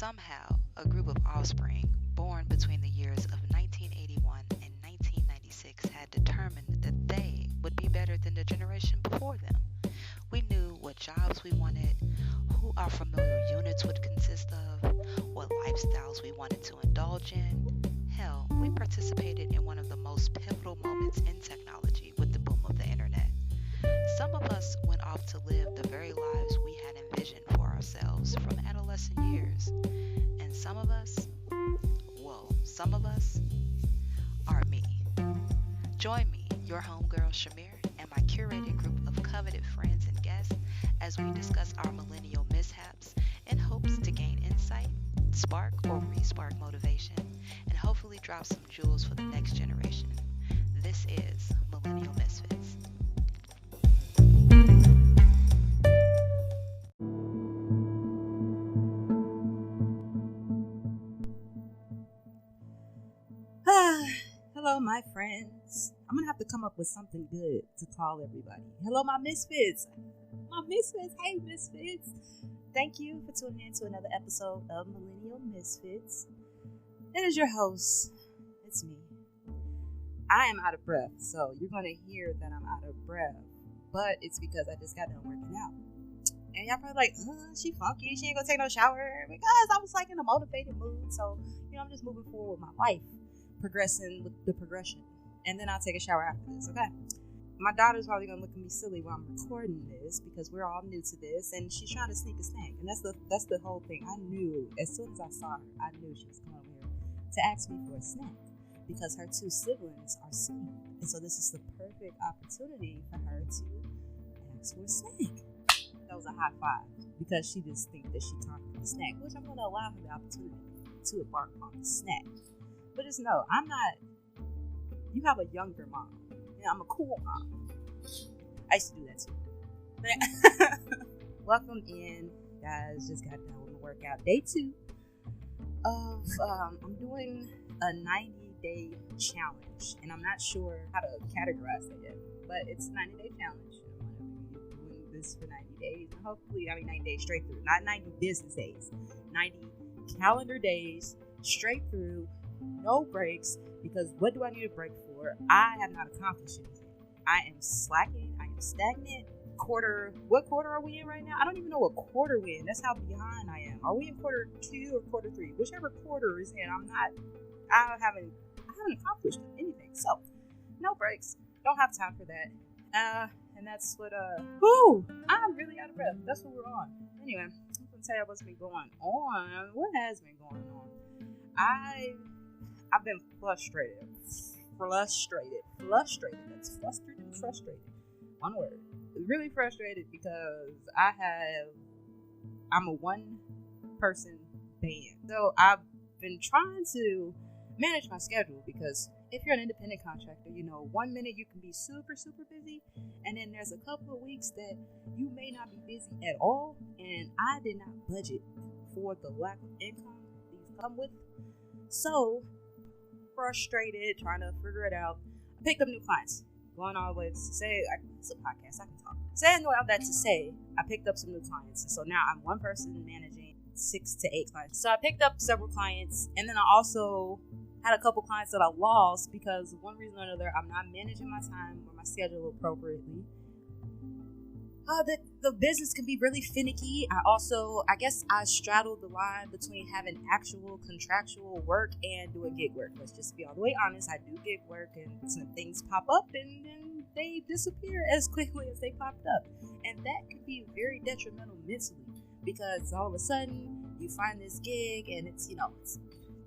Somehow, a group of offspring born between the years of 1981 and 1996 had determined that they would be better than the generation before them. We knew what jobs we wanted, who our familiar units would consist of, what lifestyles we wanted to indulge in. Hell, we participated in one of the most pivotal moments in technology with the boom of the internet. Some of us went off to live the very lives we had envisioned for ourselves from adolescent years. And some of us are me. Join me, your homegirl Shamir, and my curated group of coveted friends and guests as we discuss our millennial mishaps in hopes to gain insight, spark or re-spark motivation, and hopefully drop some jewels for the next generation. This is Millennial Misfits. Hello, my friends. I'm gonna have to come up with something good to call everybody. Hello, my misfits. Hey, misfits. Thank you for tuning in to another episode of Millennial Misfits. It is your host. It's me. I am out of breath, so you're gonna hear that I'm out of breath. But it's because I just got done working out. And y'all probably like, she funky. She ain't gonna take no shower. Because I was like in a motivated mood. So, I'm just moving forward with my life. Progressing with the progression, and then I'll take a shower after this. Okay, my daughter's probably gonna look at me silly while I'm recording this because we're all new to this, and she's trying to sneak a snack, and that's the whole thing. I knew as soon as I saw her, I knew she was coming over here to ask me for a snack because her two siblings are asleep, and so this is the perfect opportunity for her to ask for a snack. That was a high five because she just thinks that she talking for the snack, which I'm gonna allow her the opportunity to embark on the snack. But just know, I'm not, you have a younger mom. I'm a cool mom. I used to do that too. Welcome in, guys. Just got done with my workout. Day 2 of, I'm doing a 90-day challenge. And I'm not sure how to categorize that yet. But it's a 90-day challenge. I'm going to be doing this for 90 days. And hopefully, 90 days straight through. Not 90 business days. 90 calendar days straight through. No breaks, because what do I need a break for? I have not accomplished anything. I am slacking. I am stagnant. What quarter are we in right now? I don't even know what quarter we're in. That's how behind I am. Are we in quarter 2 or quarter 3? Whichever quarter is in, I haven't accomplished anything. So, no breaks. Don't have time for that. And that's what, I'm really out of breath. That's what we're on. Anyway, I'm going to tell you what's been going on. What has been going on? I've been frustrated. That's flustered and frustrated. One word. Really frustrated because I'm a one-person band. So I've been trying to manage my schedule because if you're an independent contractor, 1 minute you can be super, super busy, and then there's a couple of weeks that you may not be busy at all, and I did not budget for the lack of income these come with. So, frustrated, trying to figure it out. I picked up new clients. Going all the way to say, it's a podcast, I can talk. Saying all that to say, I picked up some new clients. And so now I'm one person managing 6 to 8 clients. So I picked up several clients, and then I also had a couple clients that I lost because one reason or another, I'm not managing my time or my schedule appropriately. The business can be really finicky. I guess I straddled the line between having actual contractual work and doing gig work. Let's just be all the way honest. I do gig work, and some things pop up and then they disappear as quickly as they popped up. And that could be very detrimental mentally because all of a sudden you find this gig and it's $30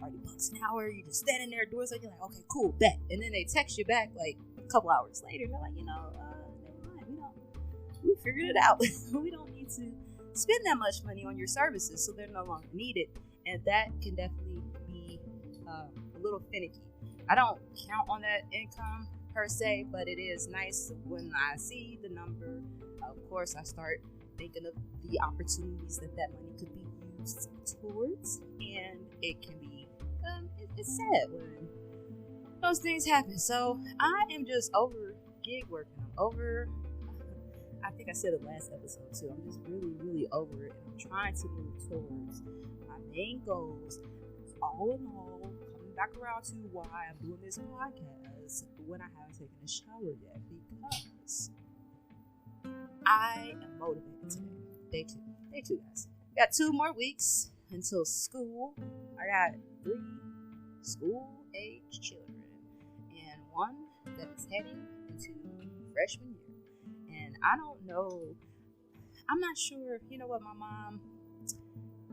an hour. You're just standing there doing something. You're like, okay, cool, bet. And then they text you back like a couple hours later. And they're like, never mind. We figured it out. We don't need to spend that much money on your services, so they're no longer needed. And that can definitely be a little finicky. I don't count on that income per se, but it is nice when I see the number. Of course, I start thinking of the opportunities that money could be used towards, and it can be, it's sad when those things happen. So I am just over gig working. I think I said it last episode too. I'm just really, really over it. I'm trying to move towards my main goals. All in all, coming back around to why I'm doing this podcast when I haven't taken a shower yet, because I am motivated today. Day two, guys. Got 2 more weeks until school. I got 3 school-age children and 1 that is heading into freshman year. And I don't know, I'm not sure, you know what, my mom,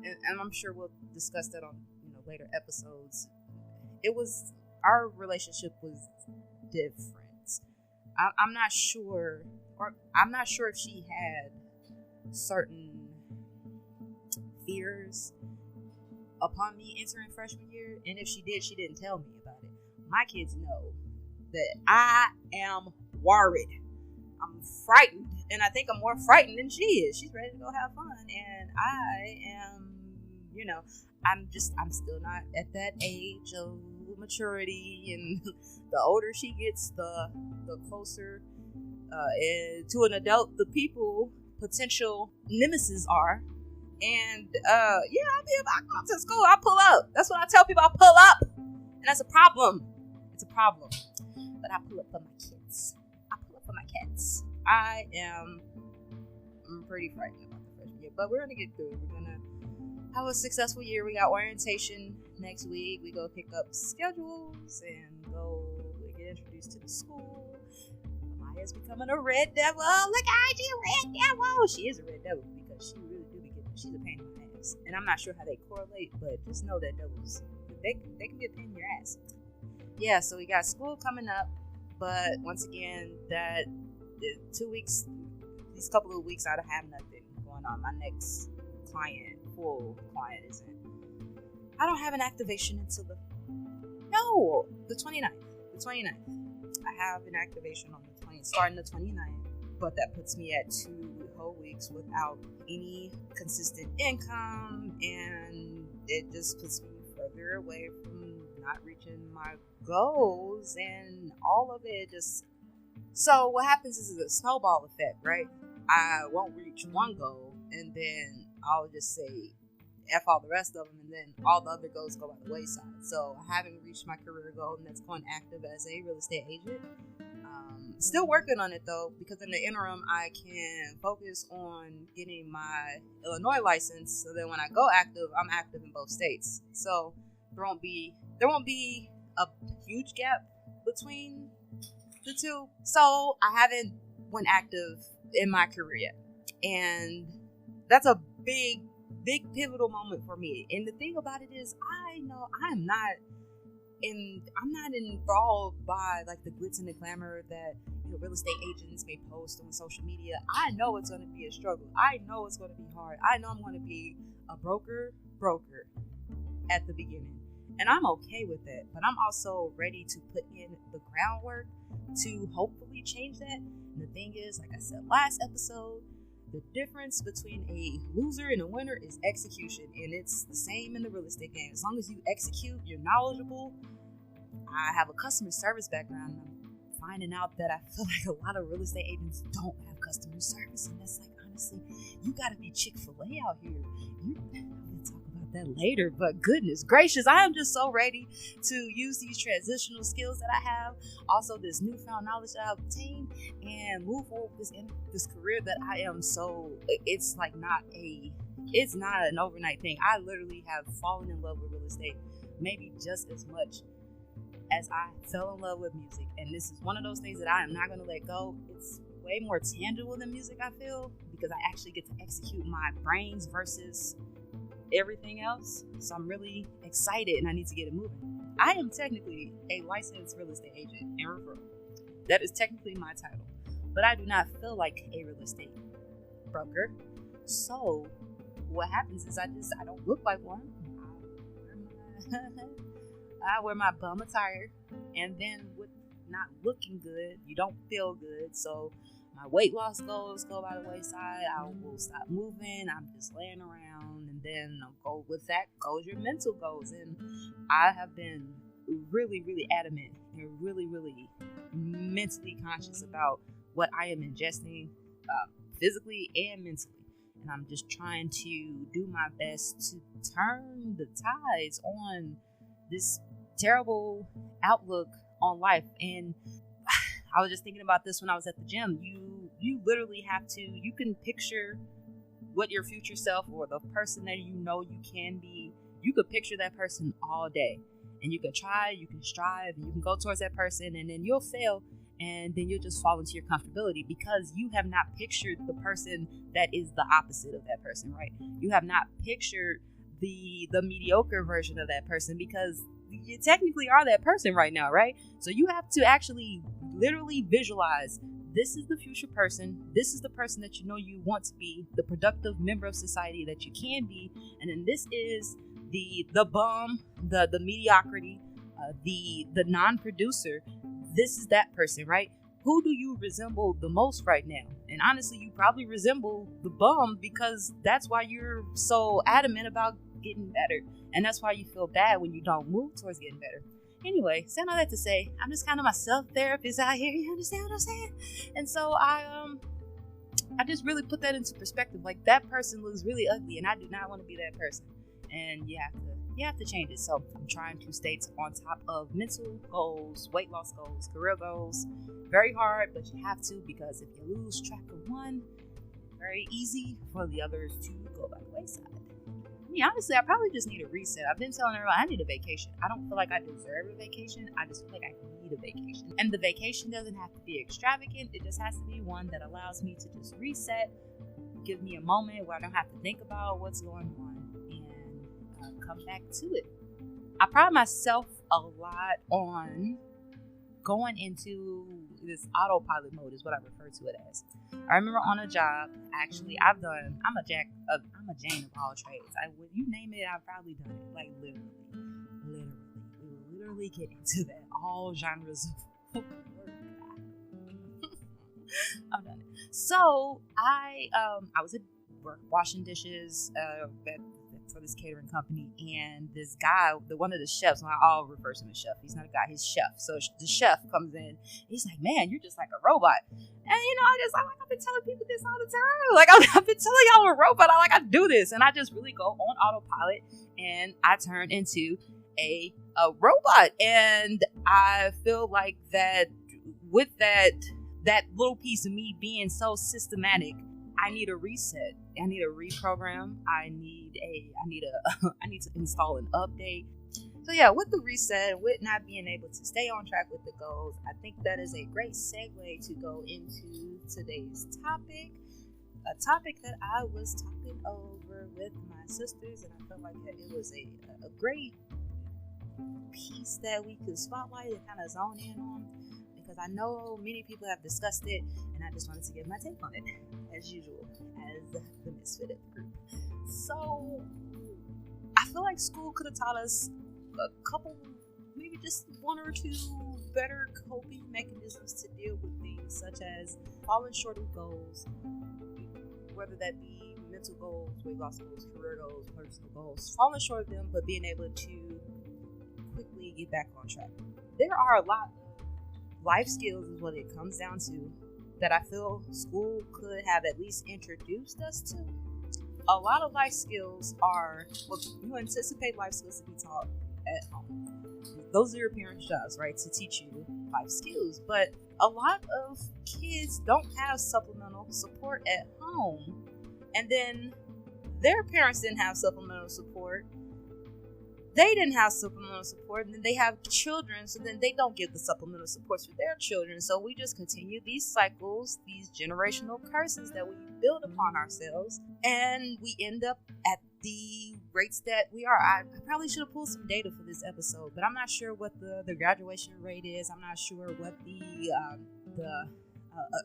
and I'm sure we'll discuss that on later episodes, our relationship was different. I'm not sure if she had certain fears upon me entering freshman year, and if she did, she didn't tell me about it. My kids know that I am worried. I'm frightened, and I think I'm more frightened than she is. She's ready to go have fun, and I am, I'm still not at that age of maturity, and the older she gets, the closer to an adult the potential nemesis are. And I'll come to school, I'll pull up. That's what I tell people, I'll pull up. And that's a problem. It's a problem. But I pull up for my kids. I'm pretty frightened about the freshman year, but we're gonna get through it. We're gonna have a successful year. We got orientation next week. We go pick up schedules and go get introduced to the school. Maya's becoming a red devil. Look at you, red devil. She is a red devil because she really do be getting. She's a pain in the ass, and I'm not sure how they correlate, but just know that devils they can be a pain in your ass. Yeah, so we got school coming up, but once again, that 2 weeks, these couple of weeks, I don't have nothing going on. My next full client isn't. I don't have an activation until the 29th. The 29th. I have an activation on the 20th, starting the 29th, but that puts me at 2 whole weeks without any consistent income, and it just puts me further away from not reaching my goals, and all of it just. So what happens is a snowball effect, right? I won't reach one goal, and then I'll just say F all the rest of them, and then all the other goals go by the wayside. So I haven't reached my career goal, and that's going active as a real estate agent. Still working on it, though, because in the interim, I can focus on getting my Illinois license, so then when I go active, I'm active in both states. So there won't be a huge gap between the two. So I haven't went active in my career yet, and that's a big pivotal moment for me. And the thing about it is, I know I'm not involved by like the glitz and the glamour that real estate agents may post on social media. I know it's going to be a struggle. I know it's going to be hard. I know I'm going to be a broker at the beginning, and I'm okay with that. But I'm also ready to put in the groundwork to hopefully change that. And the thing is, like I said last episode, the difference between a loser and a winner is execution, and it's the same in the real estate game. As long as you execute, you're knowledgeable. I have a customer service background, and I'm finding out that I feel like a lot of real estate agents don't have customer service, and that's like, honestly, you gotta be Chick-fil-A out here. We'll talk about that later, but goodness gracious, I am just so ready to use these transitional skills that I have, also this newfound knowledge that I've obtained, and move forward with this career that I am so, it's not an overnight thing. I literally have fallen in love with real estate maybe just as much as I fell in love with music, and this is one of those things that I am not going to let go. It's way more tangible than music, I feel, because I actually get to execute my brains versus everything else. So I'm really excited, and I need to get it moving. I am technically a licensed real estate agent and referral. That is technically my title, but I do not feel like a real estate broker. So what happens is I don't look like one. I wear my bum attire, and then with not looking good, you don't feel good. So my weight loss goals go by the wayside. I will stop moving. I'm just laying around, and then I'll go with that goes your mental goals. And I have been really, really adamant and really, really mentally conscious about what I am ingesting. physically and mentally. And I'm just trying to do my best to turn the tides on this terrible outlook on life. And I was just thinking about this when I was at the gym. You literally have to, you can picture what your future self or the person that you know you can be. You could picture that person all day, and you can try, you can strive, and you can go towards that person, and then you'll fail, and then you'll just fall into your comfortability because you have not pictured the person that is the opposite of that person, right? You have not pictured the mediocre version of that person because you technically are that person right now, right? So you have to actually literally visualize, this is the future person, this is the person that you know you want to be, the productive member of society that you can be, and then this is the bum, the mediocrity, the non-producer. This is that person, right? Who do you resemble the most right now? And honestly, you probably resemble the bum because that's why you're so adamant about getting better, and that's why you feel bad when you don't move towards getting better. Anyway, saying all that to say, I'm just kind of my self-therapist out here. You understand what I'm saying? And so I just really put that into perspective. Like, that person looks really ugly, and I do not want to be that person. And you have to change it. So I'm trying to stay on top of mental goals, weight loss goals, career goals. Very hard, but you have to, because if you lose track of one, it's very easy for the others to go by the wayside. I mean, honestly, I probably just need a reset. I've been telling everyone I need a vacation. I don't feel like I deserve a vacation. I just feel like I need a vacation. And the vacation doesn't have to be extravagant. It just has to be one that allows me to just reset, give me a moment where I don't have to think about what's going on, and come back to it. I pride myself a lot on going into this autopilot mode, is what I refer to it as. I remember on a job, actually, I'm a Jane of all trades. You name it, I've probably done it. Like, literally. We will literally get into that. All genres of work. I've done it. So I was at work washing dishes for this catering company, and this guy, one of the chefs, I'll refer to him as chef. He's not a guy, he's chef. So the chef comes in, he's like, "Man, you're just like a robot." And I've been telling people this all the time. Like, I've been telling y'all I'm a robot. I do this, and I just really go on autopilot, and I turn into a robot. And I feel like that with that little piece of me being so systematic, I need a reset. I need a reprogram. I need to install an update. So yeah, with the reset, with not being able to stay on track with the goals, I think that is a great segue to go into today's topic. A topic that I was talking over with my sisters, and I felt like that it was a great piece that we could spotlight and kind of zone in on, because I know many people have discussed it, and I just wanted to give my take on it, as usual, as the misfit of the group. So, I feel like school could have taught us a couple, maybe just one or two better coping mechanisms to deal with things, such as falling short of goals, whether that be mental goals, weight loss goals, career goals, personal goals, falling short of them, but being able to quickly get back on track. There are a lot of life skills is what it comes down to that I feel school could have at least introduced us to. A lot of life skills are, you anticipate life skills to be taught at home. Those are your parents' jobs, right? To teach you life skills. But a lot of kids don't have supplemental support at home. And then their parents didn't have supplemental support. They didn't have supplemental support, and then they have children, so then they don't give the supplemental supports for their children. So we just continue these cycles, these generational curses that we build upon ourselves, and we end up at the rates that we are. I probably should have pulled some data for this episode, but I'm not sure what the graduation rate is. I'm not sure what the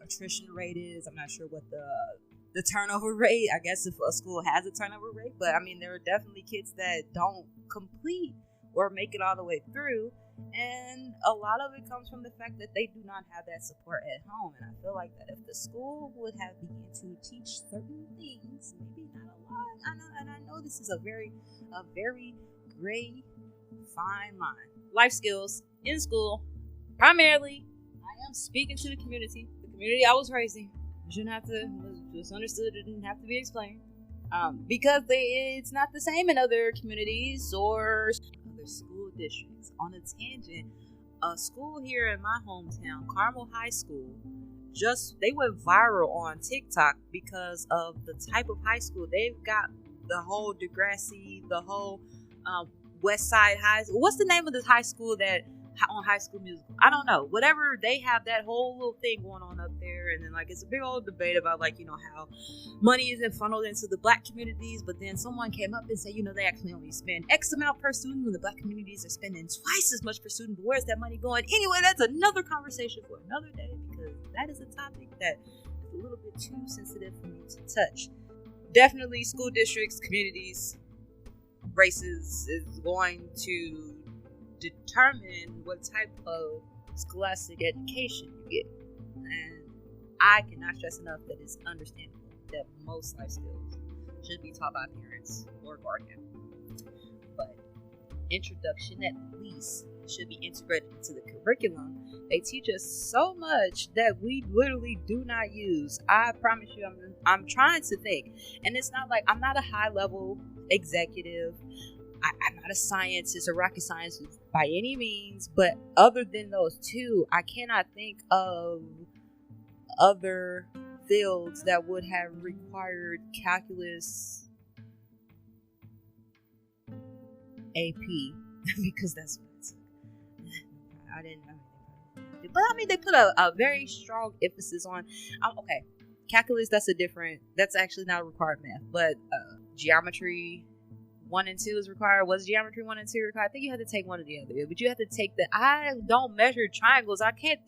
attrition rate is. I'm not sure what the turnover rate. I guess if a school has a turnover rate, but I mean, there are definitely kids that don't complete or make it all the way through, and a lot of it comes from the fact that they do not have that support at home. And I feel like that if the school would have begun to teach certain things, maybe not a lot, I know this is a very gray fine line. Life skills in school, primarily, I am speaking to the community I was raising. Shouldn't have to, just understood, it didn't have to be explained. Because it's not the same in other communities or other school districts. On a tangent, a school here in my hometown, Carmel High School, they went viral on TikTok because of the type of high school. They've got the whole Degrassi, the whole West Side High School. What's the name of this high school that on High School Musical? I don't know. Whatever, they have that whole little thing going on up there, and then like it's a big old debate about like, you know, how money isn't funneled into the black communities, but then someone came up and said, you know, they actually only spend X amount per student when the black communities are spending twice as much per student. But where's that money going? Anyway, that's another conversation for another day, because that is a topic that is a little bit too sensitive for me to touch. Definitely school districts, communities, races is going to determine what type of scholastic education you get. And I cannot stress enough that it's understandable that most life skills should be taught by parents or guardian. But introduction at least should be integrated into the curriculum. They teach us so much that we literally do not use. I promise you, I'm trying to think. And it's not like I'm not a high level executive. I'm not a scientist or rocket scientist by any means, but other than those two, I cannot think of other fields that would have required calculus AP because that's what it's. I didn't know. But I mean, they put a very strong emphasis on. Okay, calculus. That's actually not a required math, but geometry 1 and 2 is required. Was geometry 1 and 2 required? I think you had to take one or the other, but you have to take the. I don't measure triangles. I can't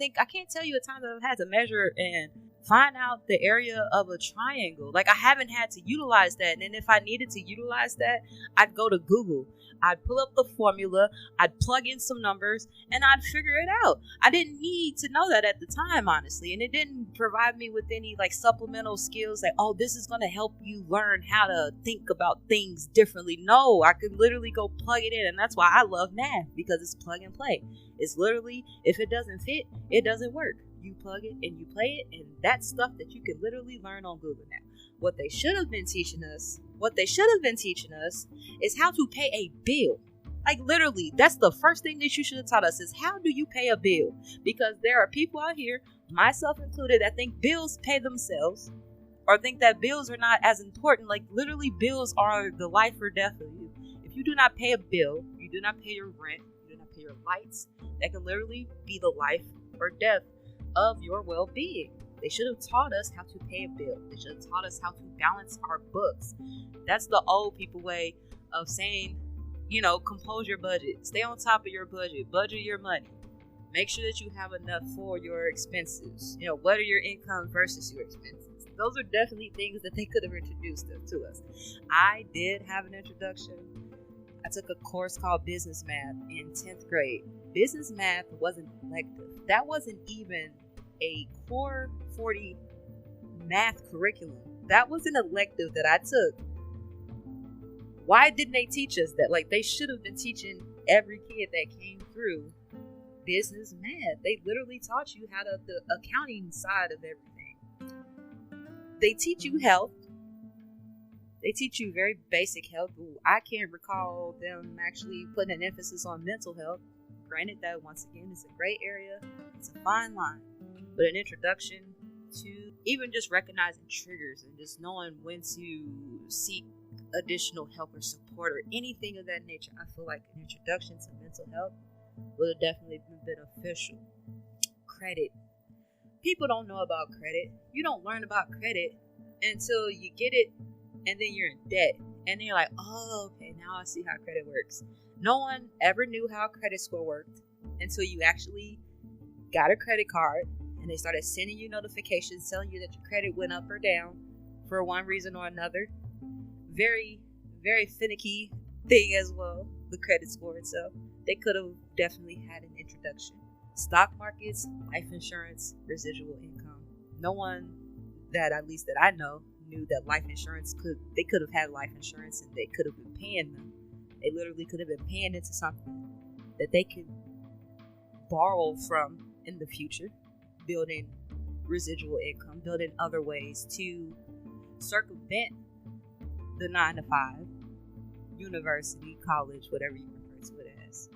tell you a time that I've had to measure and find out the area of a triangle. Like, I haven't had to utilize that. And if I needed to utilize that, I'd go to Google. I'd pull up the formula, I'd plug in some numbers, and I'd figure it out. I didn't need to know that at the time, honestly. And it didn't provide me with any like supplemental skills like, oh, this is going to help you learn how to think about things differently. No, I could literally go plug it in. And that's why I love math, because it's plug and play. It's literally, if it doesn't fit, it doesn't work. You plug it and you play it, and that's stuff that you can literally learn on Google now. What they should have been teaching us is how to pay a bill. Like, literally, that's the first thing that you should have taught us, is how do you pay a bill? Because there are people out here, myself included, that think bills pay themselves, or think that bills are not as important. Like, literally, bills are the life or death of you. If you do not pay a bill, you do not pay your rent, you do not pay your lights, that can literally be the life or death of your well-being. They should have taught us how to pay a bill. They should have taught us how to balance our books. That's the old people way of saying, you know, compose your budget. Stay on top of your budget. Budget your money. Make sure that you have enough for your expenses. You know, what are your income versus your expenses? Those are definitely things that they could have introduced to us. I did have an introduction. I took a course called business math in 10th grade. Business math wasn't elective. That wasn't even a core 40 math curriculum. That was an elective that I took. Why didn't they teach us that? Like, they should have been teaching every kid that came through business math. They literally taught you how to, the accounting side of everything. They teach you health. They teach you very basic health. I can't recall them actually putting an emphasis on mental health. Granted that, once again, it's a gray area. It's a fine line. But an introduction to even just recognizing triggers and just knowing when to seek additional help or support or anything of that nature, I feel like an introduction to mental health would have definitely been beneficial. Credit. People don't know about credit. You don't learn about credit until you get it and then you're in debt. And then you're like, oh, okay, now I see how credit works. No one ever knew how a credit score worked until you actually got a credit card and they started sending you notifications telling you that your credit went up or down for one reason or another. Very, very finicky thing as well, the credit score itself. They could have definitely had an introduction. Stock markets, life insurance, residual income. No one that, at least that I know, knew that life insurance they could have had life insurance and they could have been paying them. They literally could have been paying into something that they could borrow from in the future, building residual income, building other ways to circumvent the 9 to 5, university, college, whatever you refer to it as,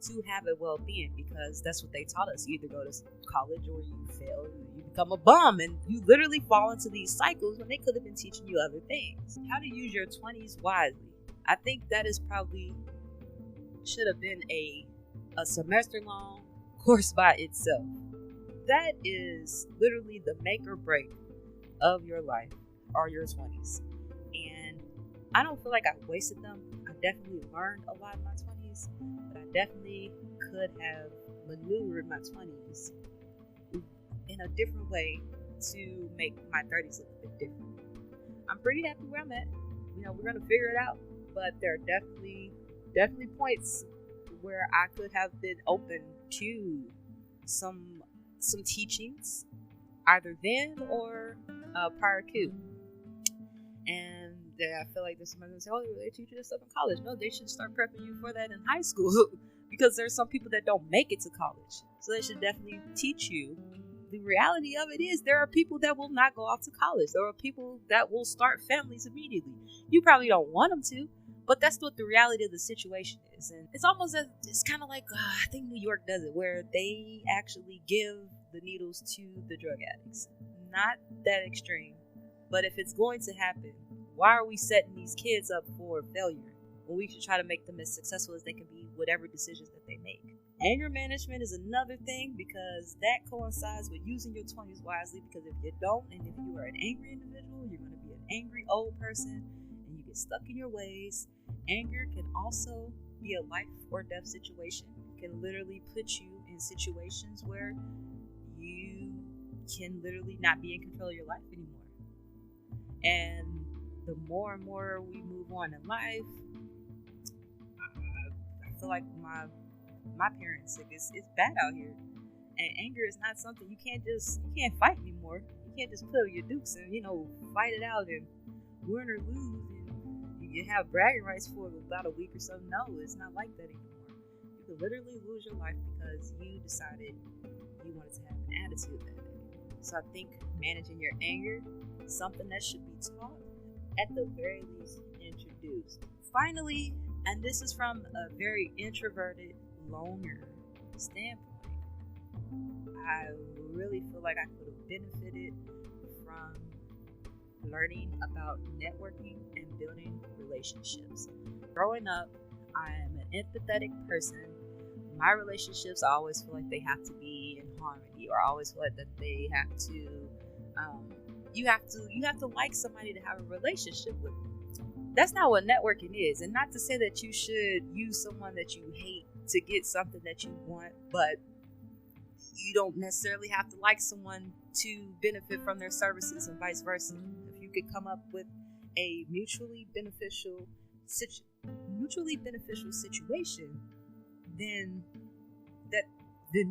to have a well-being, because that's what they taught us. You either go to college or you fail, you become a bum, and you literally fall into these cycles when they could have been teaching you other things. How to use your 20s wisely. I think that is probably should have been a semester-long course by itself. That is literally the make or break of your life, or your 20s. And I don't feel like I wasted them. I definitely learned a lot in my 20s, but I definitely could have maneuvered my 20s in a different way to make my 30s look a bit different. I'm pretty happy where I'm at. We're gonna figure it out, but there are definitely points where I could have been open to some teachings, either then or prior to. And I feel like there's somebody who say, "Oh, they teach you this stuff in college." No, they should start prepping you for that in high school because there's some people that don't make it to college. So they should definitely teach you. The reality of it is there are people that will not go off to college. There are people that will start families immediately. You probably don't want them to, but that's what the reality of the situation is. And it's almost as, it's kind of like, I think New York does it, where they actually give the needles to the drug addicts. Not that extreme, but if it's going to happen, why are we setting these kids up for failure when we should try to make them as successful as they can be, whatever decisions that they make? Anger management is another thing, because that coincides with using your 20s wisely, because if you don't, and if you are an angry individual, you're going to be an angry old person, and you get stuck in your ways. Anger can also be a life or death situation. It can literally put you in situations where you can literally not be in control of your life anymore. And the more and more we move on in life, I feel like my parents, like, it's bad out here, and anger is not something you can't fight anymore. You can't just put your dukes and fight it out and win or lose, and you have bragging rights for about a week or so. No, it's not like that anymore. You could literally lose your life because you decided you wanted to have an attitude that day. So I think managing your anger is something that should be taught, at the very least introduced. Finally, and this is from a very introverted loner standpoint, I really feel like I could have benefited from learning about networking and building relationships. Growing up, I am an empathetic person. My relationships, I always feel like they have to be in harmony, or I always feel like that they have to you have to like somebody to have a relationship with them. That's not what networking is. And not to say that you should use someone that you hate to get something that you want, but you don't necessarily have to like someone to benefit from their services, and vice versa. If you could come up with a mutually beneficial situation, then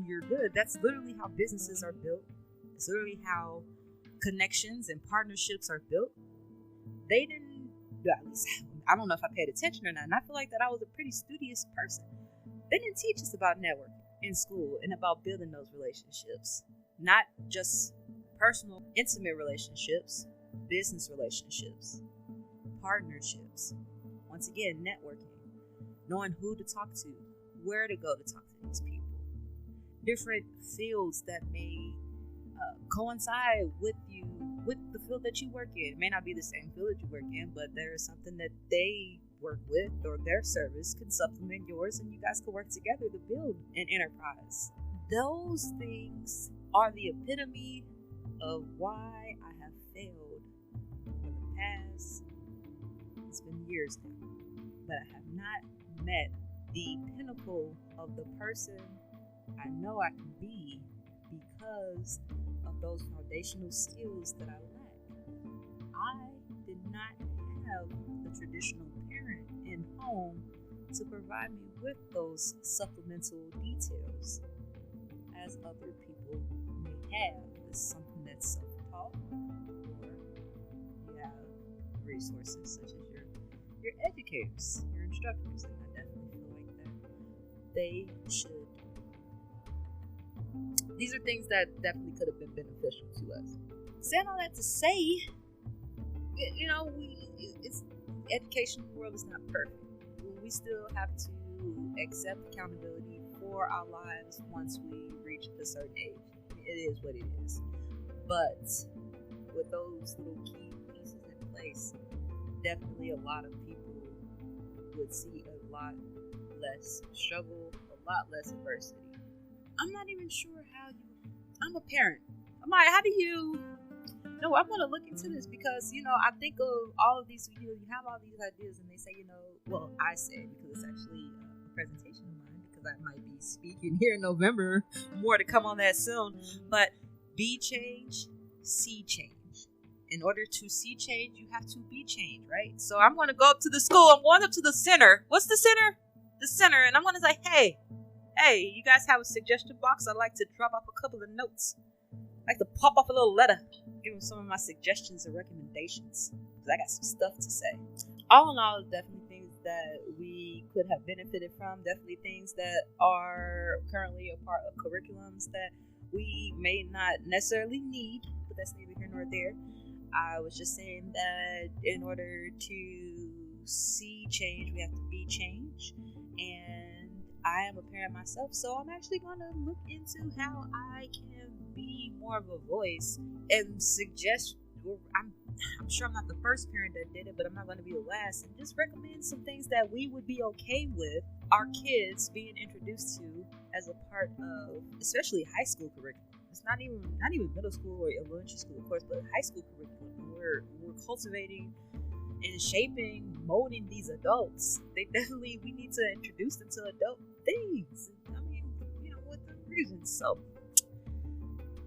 you're good. That's literally how businesses are built. It's literally how connections and partnerships are built. They didn't, at least I don't know if I paid attention or not, and I feel like that I was a pretty studious person. They didn't teach us about networking in school and about building those relationships. Not just personal, intimate relationships, business relationships, partnerships. Once again, networking. Knowing who to talk to, where to go to talk to these people. Different fields that may coincide with the field that you work in. It may not be the same field that you work in, but there is something that they work with, or their service can supplement yours, and you guys can work together to build an enterprise. Those things are the epitome of why I have failed for the past, it's been years now, but I have not met the pinnacle of the person I know I can be because of those foundational skills that I lack. I did not have the traditional parent in home to provide me with those supplemental details as other people may have. It's something that's self-taught, or you have resources such as your educators, your instructors, and I definitely feel like that they should these are things that definitely could have been beneficial to us. Saying all that to say, it's education world is not perfect. We still have to accept accountability for our lives once we reach a certain age. It is what it is. But with those little key pieces in place, definitely a lot of people would see a lot less struggle, a lot less adversity. I'm not even sure I'm a parent. How do you... No, I'm going to look into this because, I think of all of these, you have all these ideas and they say, I say because it's actually a presentation of mine because I might be speaking here in November. More to come on that soon. But be change, see change. In order to see change, you have to be change, right? So I'm going to go up to the school. I'm going up to the center. What's the center? The center. And I'm going to say, hey, you guys have a suggestion box? I'd like to drop off a couple of notes. I'd like to pop off a little letter. Give them some of my suggestions and recommendations. Because I got some stuff to say. All in all, definitely things that we could have benefited from. Definitely things that are currently a part of curriculums that we may not necessarily need. But that's neither here nor there. I was just saying that in order to see change, we have to be change. And I am a parent myself, so I'm actually going to look into how I can be more of a voice and suggest. I'm sure I'm not the first parent that did it, but I'm not going to be the last. And just recommend some things that we would be okay with our kids being introduced to as a part of, especially high school curriculum. It's not even middle school or elementary school, of course, but high school curriculum. We're cultivating and shaping, molding these adults. We need to introduce them to adult things. With the reasons. So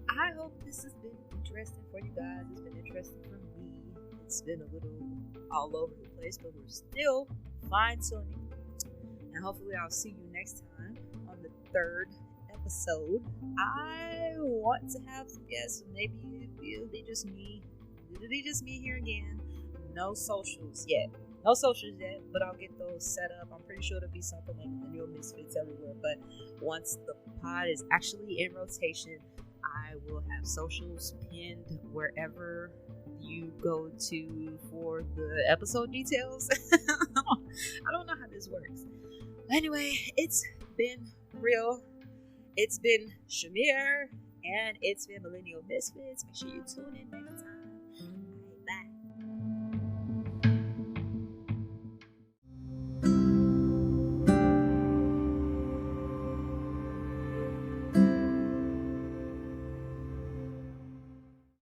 I hope this has been interesting for you guys. It's been interesting for me. It's been a little all over the place, but we're still fine tuning. And hopefully I'll see you next time on the 3rd episode. I want to have some guests. Maybe it'll be just me. It'll be just me here again. No socials yet, but I'll get those set up. I'm pretty sure it'll be something like Millennial Misfits everywhere. But once the pod is actually in rotation, I will have socials pinned wherever you go to for the episode details. I don't know how this works. Anyway, it's been real. It's been Shamir, and it's been Millennial Misfits. Make sure you tune in next time.